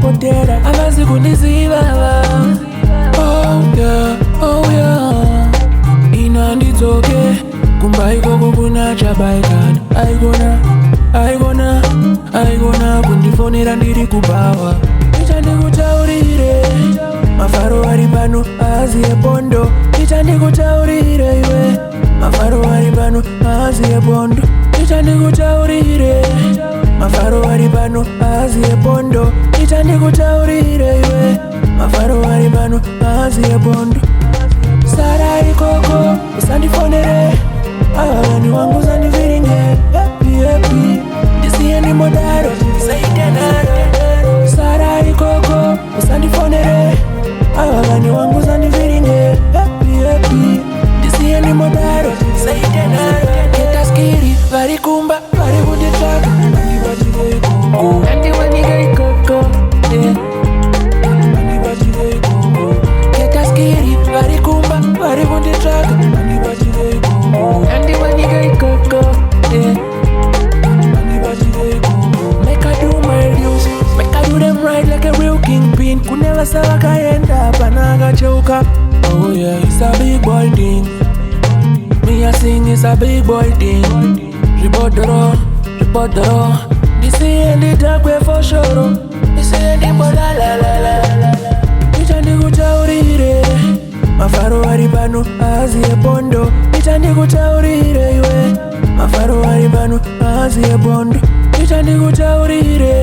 potera avazi kundiziva. Oh yeah inandidzoke kumba ikoko kuna chabaikana. Aigona kundifonera ndiri kubawa. Ichandikutaurire mafaro ari pano aziye bondo. Ichandikutaurire iwe mafaro ari pano aziye bondo. Ichandikutaurire mafaro ari pano aziye bondo. Ichandikutaurire iwe mafaro ari pano aziye bondo. Sara ikoko usandifonere avavani wangu uzandiviringe. Happy ndisiye ndimodaro saitanaro. Sara ikoko usandifonere avavani wangu uzandiviringe. Happy ndisiye ndimodaro saitanaro. Ketaskiri varikumba vari kunditsvaka andibatire ikoko andiwanike ikoko andibatire ikoko. Ketaskiri varikumba vari kunditsvaka andibatire ikoko andiwanike ikoko andibatire ikoko. Make I do my dues, make I do them right like a real kingpin. Kuneva savakaenda pana akacheuka. Oh yeah, it's a big boy thing. Me I sing, it's a big boy thing. Ribodoro ndisiye nditakwe for sure. Ndisiye ndimbola la la la la. Ichandikutaurire mafaro ari pano aziye bondo. Ichandikutaurire iwe mafaro ari pano aziye bondo. Ichandikutaurire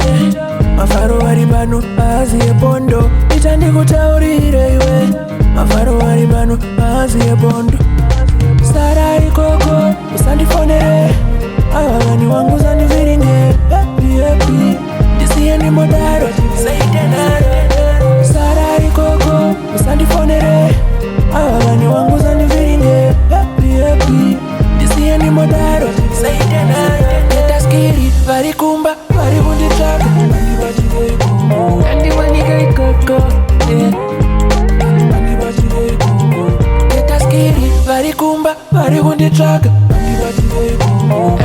mafaro ari pano aziye bondo. Ichandikutaurire iwe mafaro ari pano aziye bondo. Sara ikoko usandifonere avavani wangu uzandiviringe. Happy ndisiye ndimodaro saitanaro. Sara ikoko usandifonere avavani wangu uzandiviringe. Happy ndisiye ndimodaro saitanaro. Ketaskiri varikumba vari kunditsvaka andibatire ikoko andiwanike ikoko andibatire ikoko. Ketaskiri varikumba vari kunditsvaka andibatire ikoko